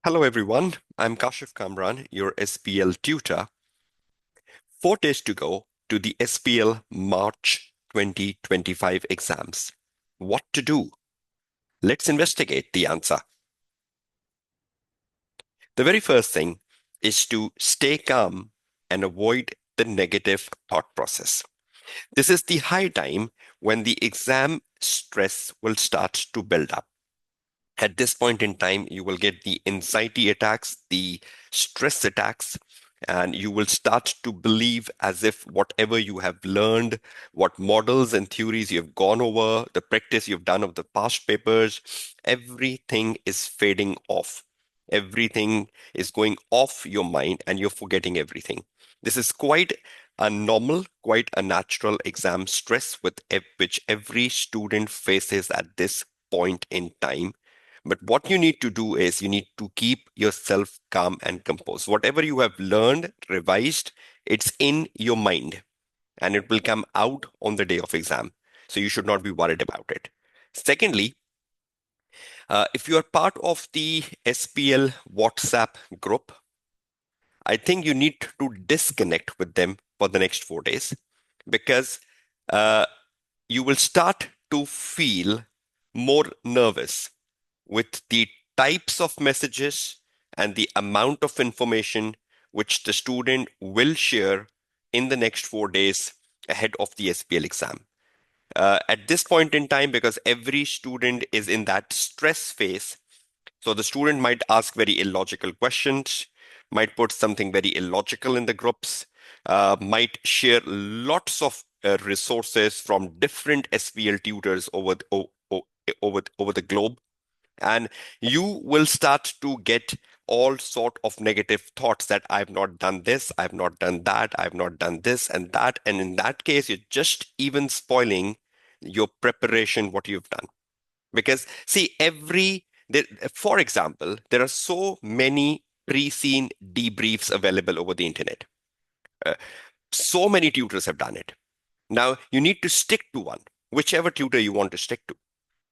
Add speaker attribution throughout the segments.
Speaker 1: Hello everyone, I'm Kashif Kamran, your SBL tutor. 4 days to go to the SBL March 2025 exams. What to do? Let's investigate the answer. The very first thing is to stay calm and avoid the negative thought process. This is the high time when the exam stress will start to build up. At this point in time, you will get the anxiety attacks, the stress attacks, and you will start to believe as if whatever you have learned, what models and theories you have gone over, the practice you've done of the past papers, everything is fading off. Everything is going off your mind and you're forgetting everything. This is quite a normal, quite a natural exam stress which every student faces at this point in time. But what you need to do is you need to keep yourself calm and composed. Whatever you have learned, revised, it's in your mind and it will come out on the day of exam. So you should not be worried about it. Secondly, if you are part of the SPL WhatsApp group, I think you need to disconnect with them for the next 4 days because uh, you will start to feel more nervous with the types of messages and the amount of information which the student will share in the next 4 days ahead of the SPL exam. At this point in time, because every student is in that stress phase, so the student might ask very illogical questions, might put something very illogical in the groups, might share lots of resources from different SPL tutors over the globe, and you will start to get all sort of negative thoughts that I've not done this, I've not done that, I've not done this and that. And in that case, you're just even spoiling your preparation, what you've done. Because see, for example, there are so many pre-seen debriefs available over the internet. Uh, so many tutors have done it. Now you need to stick to one, whichever tutor you want to stick to.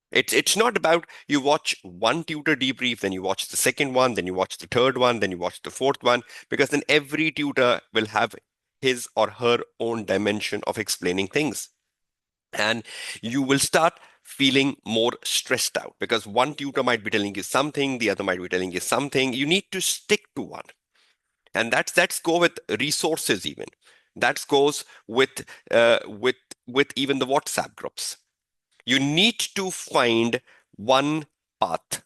Speaker 1: It's not about you watch one tutor debrief, then you watch the second one, then you watch the third one, then you watch the fourth one, because then every tutor will have his or her own dimension of explaining things. And you will start feeling more stressed out because one tutor might be telling you something, the other might be telling you something. You need to stick to one. And that's go with resources even. That goes with even the WhatsApp groups. You need to find one path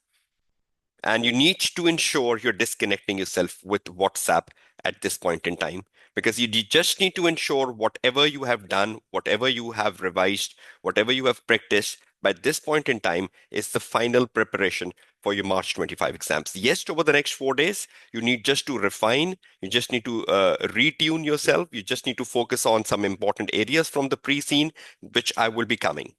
Speaker 1: and you need to ensure you're disconnecting yourself with WhatsApp at this point in time because you just need to ensure whatever you have done, whatever you have revised, whatever you have practiced by this point in time is the final preparation for your March 25 exams. Yes, over the next 4 days, you need just to refine, you just need to retune yourself, you just need to focus on some important areas from the pre-scene, which I will be coming.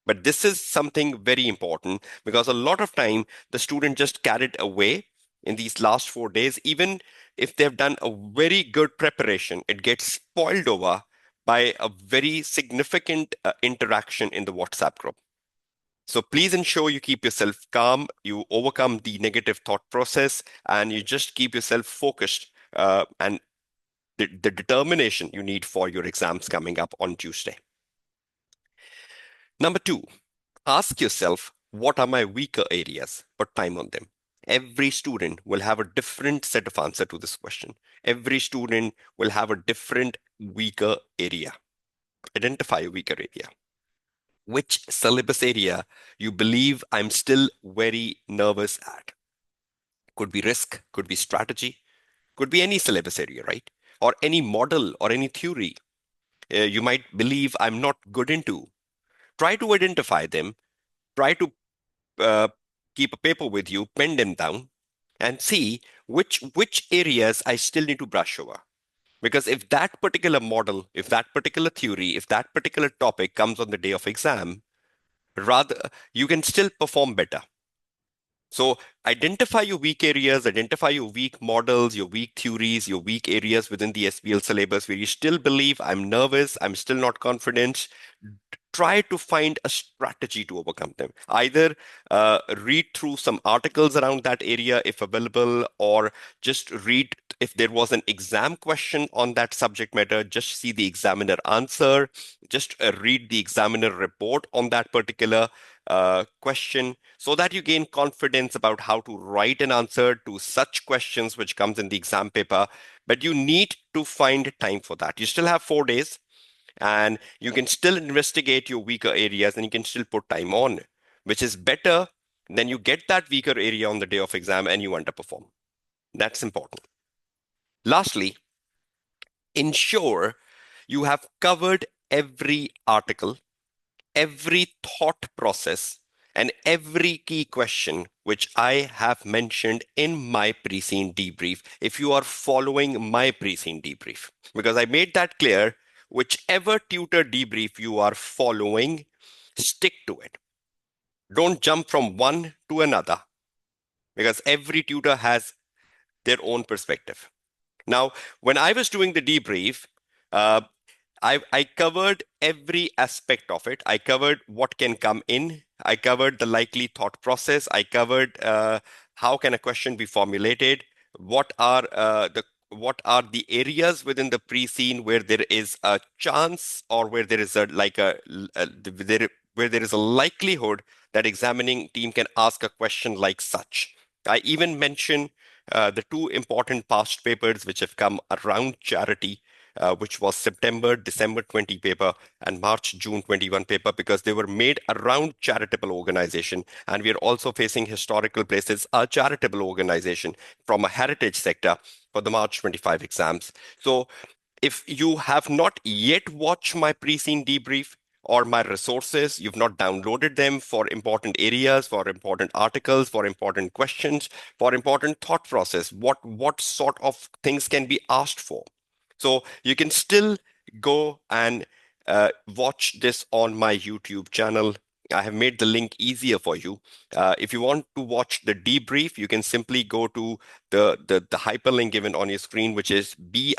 Speaker 1: But this is something very important because a lot of time the student just carried away in these last 4 days. Even if they've done a very good preparation, it gets spoiled over by a very significant interaction in the WhatsApp group. So please ensure you keep yourself calm, you overcome the negative thought process, and you just keep yourself focused and the determination you need for your exams coming up on Tuesday. Number two, ask yourself, what are my weaker areas? Put time on them. Every student will have a different set of answer to this question. Every student will have a different weaker area. Identify a weaker area. Which syllabus area you believe I'm still very nervous at? Could be risk, could be strategy, could be any syllabus area, right? Or any model or any theory you might believe I'm not good into. Try to identify them. Try to uh, keep a paper with you, pen them down, and see which areas I still need to brush over. Because if that particular model, if that particular theory, if that particular topic comes on the day of exam, rather you can still perform better. So identify your weak areas, identify your weak models, your weak theories, your weak areas within the SBL syllabus where you still believe I'm nervous, I'm still not confident. try to find a strategy to overcome them. Either read through some articles around that area if available, or just read if there was an exam question on that subject matter, just see the examiner answer, just read the examiner report on that particular question, so that you gain confidence about how to write an answer to such questions which comes in the exam paper. But you need to find time for that. You still have 4 days, and you can still investigate your weaker areas, and you can still put time on, which is better than you get that weaker area on the day of exam and you underperform. That's important. Lastly, ensure you have covered every article, every thought process, and every key question which I have mentioned in my pre-scene debrief, if you are following my pre-scene debrief. Because I made that clear, whichever tutor debrief you are following, stick to it. Don't jump from one to another, because every tutor has their own perspective. Now, when I was doing the debrief, uh, I covered every aspect of it. I covered what can come in. I covered the likely thought process. I covered how can a question be formulated. What are the areas within the pre-scene where there is a chance, or where there is where there is a likelihood that examining team can ask a question like such. I even mentioned the two important past papers which have come around charity, which was December 20 paper and June 21 paper, because they were made around charitable organization. And we are also facing historical places, a charitable organization from a heritage sector for the March 25 exams. So if you have not yet watched my pre-scene debrief or my resources, you've not downloaded them for important areas, for important articles, for important questions, for important thought process, what sort of things can be asked for. So you can still go and watch this on my YouTube channel. I have made the link easier for you. If you want to watch the debrief, you can simply go to the hyperlink given on your screen, which is bit.ly/SBL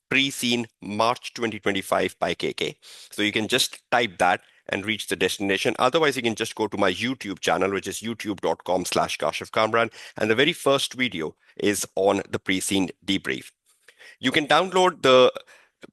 Speaker 1: pre-scene March 2025 by KK. So you can just type that and reach the destination. Otherwise, you can just go to my YouTube channel, which is youtube.com/Kashif Kamran. And the very first video is on the pre-scene debrief. You can download the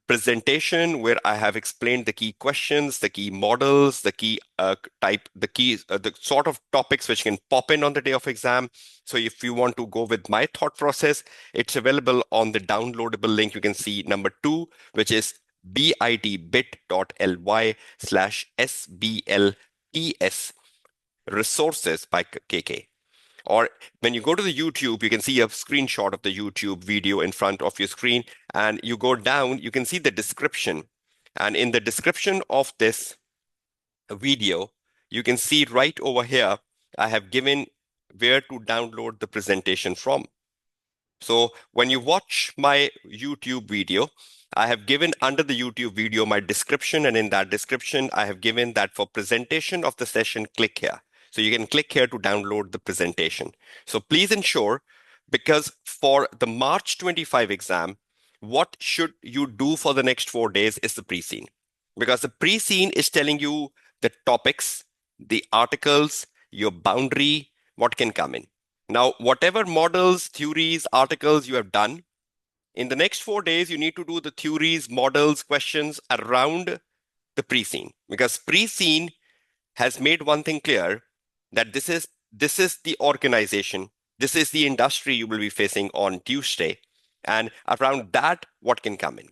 Speaker 1: presentation where I have explained the key questions, the key models, the key the sort of topics which can pop in on the day of exam. So if you want to go with my thought process, it's available on the downloadable link. You can see number 2, which is bit.ly/SBLPS resources by KK. Or when you go to the YouTube, you can see a screenshot of the YouTube video in front of your screen, and you go down, you can see the description. And in the description of this video, you can see right over here, I have given where to download the presentation from. So when you watch my YouTube video, I have given under the YouTube video my description, and in that description, I have given that for presentation of the session, click here. So you can click here to download the presentation. So please ensure, because for the March 25 exam, what should you do for the next 4 days is the pre-scene. Because the pre-scene is telling you the topics, the articles, your boundary, what can come in. Now, whatever models, theories, articles you have done, in the next 4 days, you need to do the theories, models, questions around the pre-scene. Because pre-scene has made one thing clear, that this is the organization, this is the industry you will be facing on Tuesday, and around that, what can come in.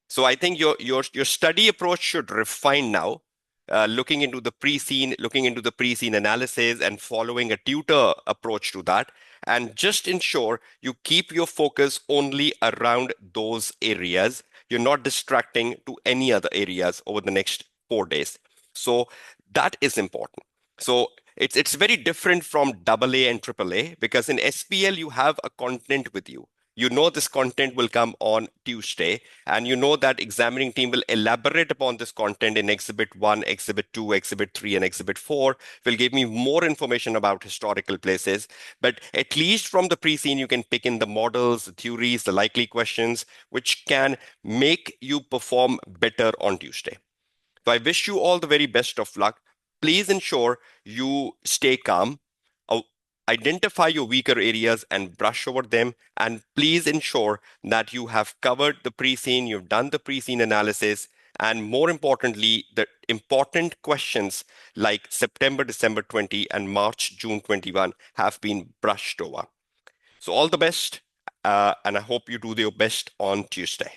Speaker 1: So I think your study approach should refine now, looking into the pre-scene analysis and following a tutor approach to that, and just ensure you keep your focus only around those areas. You're not distracting to any other areas over the next 4 days. So that is important. So it's very different from AA and AAA, because in SBL you have a content with you. You know this content will come on Tuesday, and you know that examining team will elaborate upon this content in Exhibit 1, Exhibit 2, Exhibit 3, and Exhibit 4, will give me more information about historical places. But at least from the pre-scene, you can pick in the models, the theories, the likely questions, which can make you perform better on Tuesday. So I wish you all the very best of luck. Please ensure you stay calm, uh, identify your weaker areas and brush over them. And please ensure that you have covered the pre-scene, you've done the pre-scene analysis, and more importantly, the important questions like September, December 20 and March, June 21 have been brushed over. So all the best, and I hope you do your best on Tuesday.